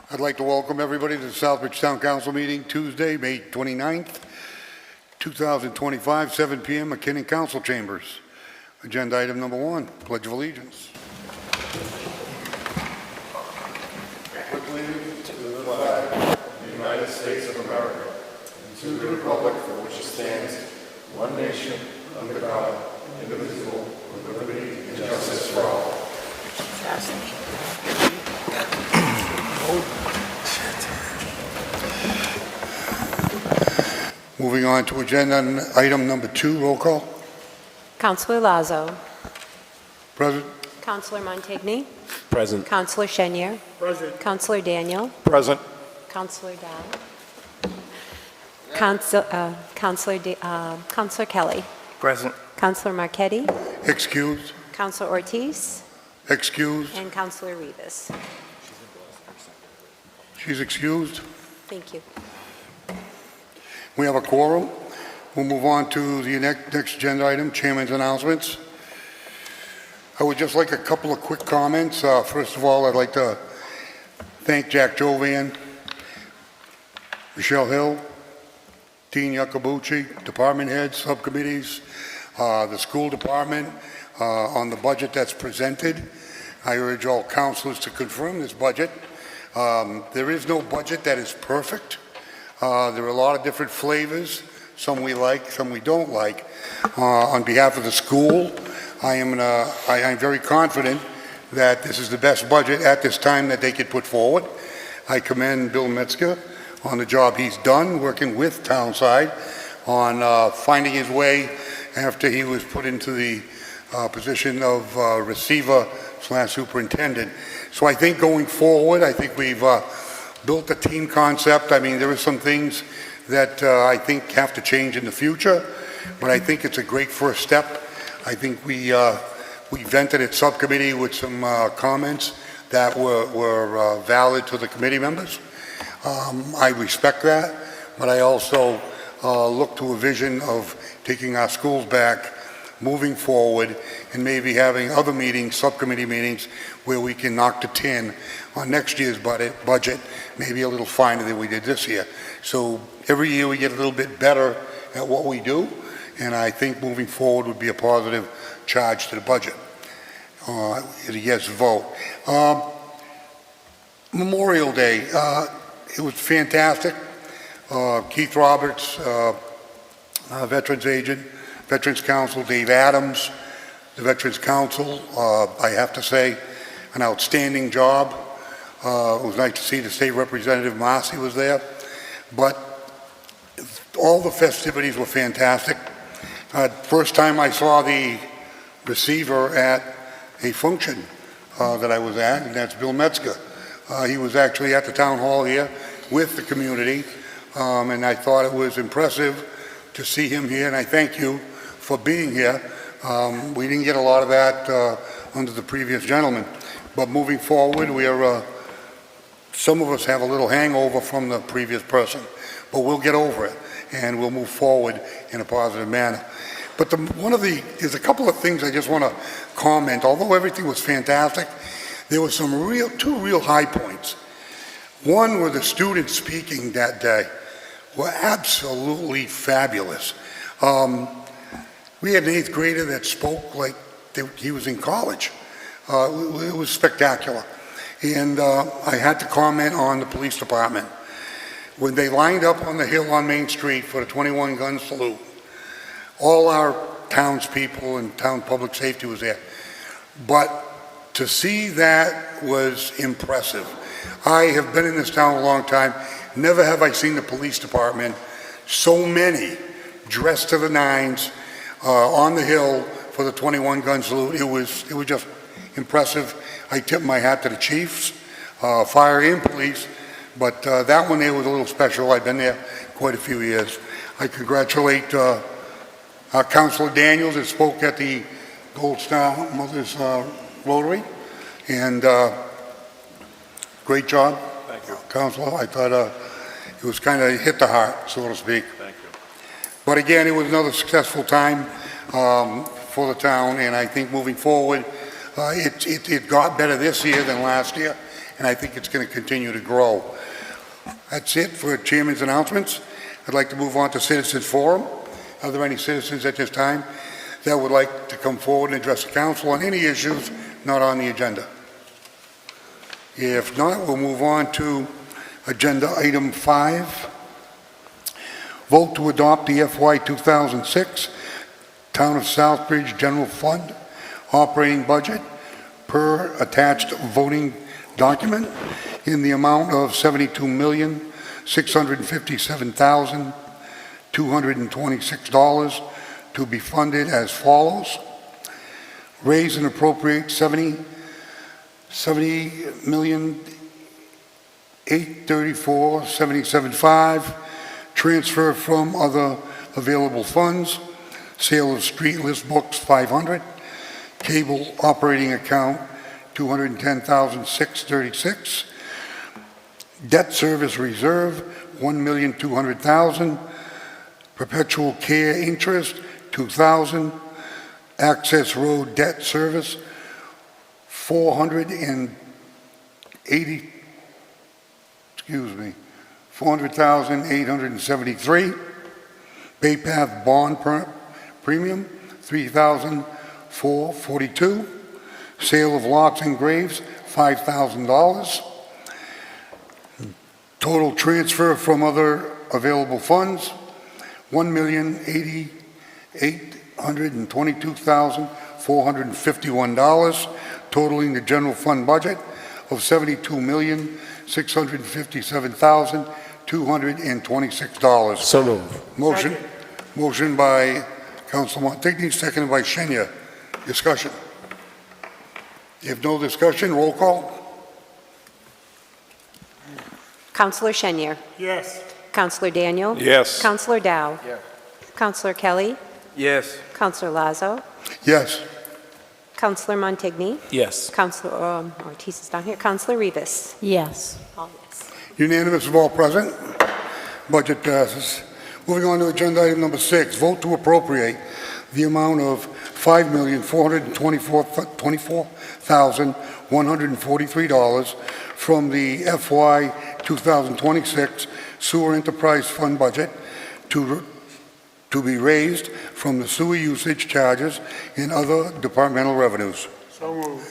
I'd like to welcome everybody to the Southbridge Town Council meeting Tuesday, May 29th, 2025, 7 p.m. McKinnon Council Chambers. Agenda item number 1, Pledge of Allegiance. Pledge allegiance to the flag of the United States of America and to the republic for which it stands, one nation, under God, indivisible, with liberty and justice for all. Moving on to agenda item number 2, roll call. Councilor Lazo. Present. Councilor Montigny. Present. Councilor Chenier. Present. Councilor Daniel. Present. Councilor Dow. Councilor Kelly. Present. Councilor Marchetti. Excused. Councilor Ortiz. Excused. And Councilor Rivas. She's excused. Thank you. We have a quorum. We'll move on to the next agenda item, Chairman's announcements. I would just like a couple of quick comments. First of all, I'd like to thank Jack Jovan, Michelle Hill, Dean Yakabuchi, department heads, subcommittees, the school department on the budget that's presented. I urge all councilors to confirm this budget. There is no budget that is perfect. There are a lot of different flavors, some we like, some we don't like. On behalf of the school, I am very confident that this is the best budget at this time that they could put forward. I commend Bill Metzger on the job he's done working with Townside on finding his way after he was put into the position of receiver/superintendent. So I think going forward, I think we've built a team concept. I mean, there are some things that I think have to change in the future, but I think it's a great first step. I think we vented at subcommittee with some comments that were valid to the committee members. I respect that, but I also look to a vision of taking our schools back, moving forward, and maybe having other meetings, subcommittee meetings, where we can knock the 10 on next year's budget, maybe a little finer than we did this year. So every year we get a little bit better at what we do, and I think moving forward would be a positive charge to the budget. A yes vote. Memorial Day, it was fantastic. Keith Roberts, Veterans Agent, Veterans Council, Dave Adams, the Veterans Council, I have to say, an outstanding job. It was nice to see the State Representative Marcy was there, but all the festivities were fantastic. First time I saw the receiver at a function that I was at, and that's Bill Metzger. He was actually at the town hall here with the community, and I thought it was impressive to see him here, and I thank you for being here. We didn't get a lot of that under the previous gentleman, but moving forward, we are, some of us have a little hangover from the previous person, but we'll get over it, and we'll move forward in a positive manner. But there's a couple of things I just want to comment. Although everything was fantastic, there were two real high points. One were the students speaking that day were absolutely fabulous. We had an 8th grader that spoke like he was in college. It was spectacular. And I had to comment on the police department. When they lined up on the hill on Main Street for the 21-gun salute, all our townspeople and town public safety was there. But to see that was impressive. I have been in this town a long time. Never have I seen the police department, so many dressed to the nines on the hill for the 21-gun salute. It was just impressive. I tip my hat to the chiefs, fire and police, but that one there was a little special. I've been there quite a few years. I congratulate Councilor Daniels that spoke at the Gold Star Mothers Rotary, and great job. Thank you. Councilor. I thought it was kind of hit the heart, so to speak. Thank you. But again, it was another successful time for the town, and I think moving forward, it got better this year than last year, and I think it's going to continue to grow. That's it for chairman's announcements. I'd like to move on to citizens forum. Are there any citizens at this time that would like to come forward and address the council on any issues not on the agenda? If not, we'll move on to agenda item 5. Vote to adopt the FY 2006 Town of Southbridge General Fund operating budget per attached voting document in the amount of $72,657,226 to be funded as follows. Raise and appropriate $70,834,775. Transfer from other available funds. Sale of street list books, $500. Cable operating account, $210,636. Debt service reserve, $1,200,000. Perpetual care interest, $2,000. Access road debt service, $400,873. Bay Path bond premium, $3,442. Sale of lots and graves, $5,000. Total transfer from other available funds, $1,822,451, totaling the general fund budget of $72,657,226. So moved. Motion by Councilor Montigny, seconded by Shenya. Discussion. If no discussion, roll call. Councilor Shenyer. Yes. Councilor Daniel. Yes. Councilor Dow. Yes. Councilor Kelly. Yes. Councilor Lazo. Yes. Councilor Montigny. Yes. Councilor Ortiz is down here. Councilor Rivas. Yes. All yes. Unanimous of all present. Budget passes. Moving on to agenda item number 6, vote to appropriate the amount of $5,424,143 from the FY 2026 Sewer Enterprise Fund budget to be raised from the sewer usage charges and other departmental revenues. So moved.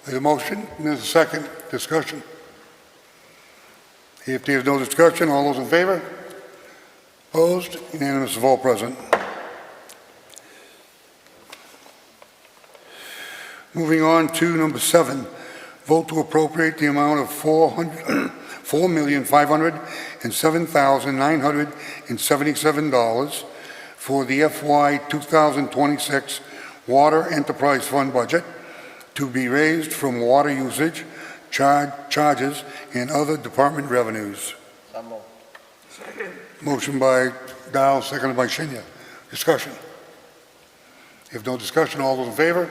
There's a motion, and there's a second. Discussion. If there's no discussion, all those in favor? Opposed? Unanimous of all present. Moving on to number 7, vote to appropriate the amount of $4,507,977 for the FY 2026 Water Enterprise Fund budget to be raised from water usage, charges, and other department revenues. Motion by Dow, seconded by Shenya. Discussion. If no discussion, all those in favor?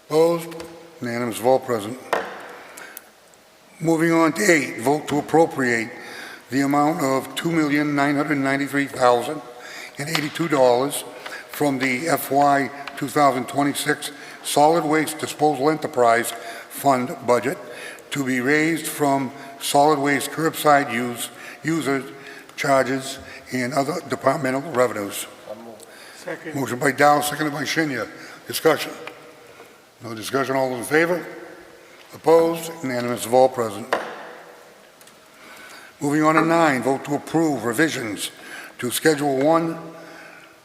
Opposed? Unanimous of all present. Moving on to 8, vote to appropriate the amount of $2,993,082 from the FY 2026 Solid Waste Disposal Enterprise Fund budget to be raised from solid waste curbside users charges and other departmental revenues. Second. Motion by Dow, seconded by Shenya. Discussion. No discussion, all those in favor? Opposed? Unanimous of all present. Moving on to 9, vote to approve revisions to Schedule 1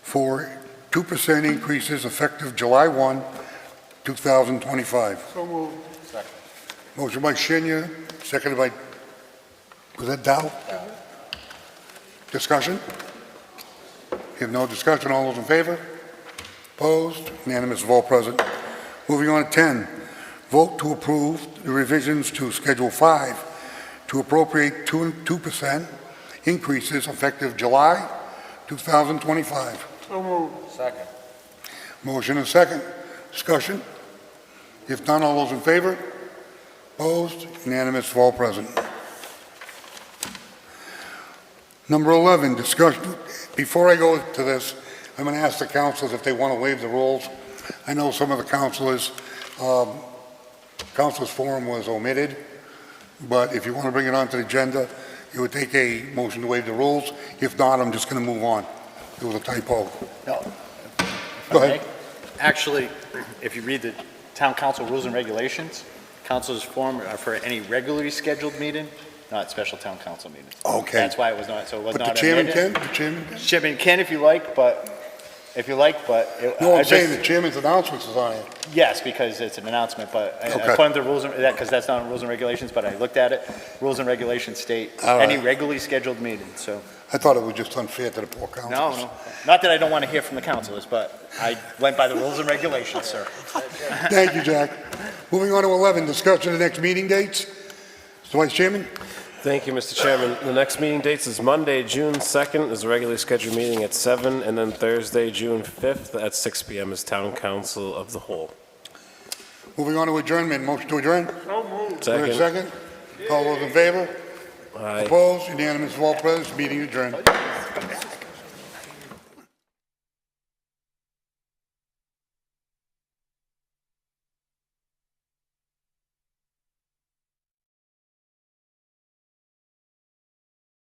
for 2% increases effective July 1, 2025. So moved. Second. Motion by Shenya, seconded by, was that Dow? Discussion? If no discussion, all those in favor? Opposed? Unanimous of all present. Moving on to 10, vote to approve the revisions to Schedule 5 to appropriate 2% increases effective July 2025. So moved. Second. Motion and second. Discussion? If none, all those in favor? Opposed? Unanimous of all present. Number 11, discussion. Before I go to this, I'm going to ask the councilors if they want to waive the rules. I know some of the councilors, councilors forum was omitted, but if you want to bring it onto the agenda, it would take a motion to waive the rules. If not, I'm just going to move on. There was a typo. No. Go ahead. Actually, if you read the town council rules and regulations, council's formed for any regularly scheduled meeting, not special town council meetings. Okay. That's why it was not, so it was But the not chairman amended. can? The chairman can? Chairman can if you like, but, No, I I'm saying just- the chairman's announcements is on it. Yes, because it's an announcement, but Okay. according to the rules, because that's not in rules and regulations, but I looked at it, rules and regulations state All right. any regularly scheduled meeting, so, I thought it was just unfair to the poor councils. no. Not that I don't want to hear from the councilors, but I went by the rules and regulations, sir. Thank you, Jack. Moving on to 11, discussion of the next meeting dates. Mr. Vice Chairman? Thank you, Mr. Chairman. The next meeting dates is Monday, June 2nd is a regularly scheduled meeting at 7, and then Thursday, June 5th at 6 p.m. is Town Council of the Whole. Moving on to adjournment, motion to adjourn? Second. Second. All those in favor? Aye. Opposed? Unanimous, of all present, meeting adjourned.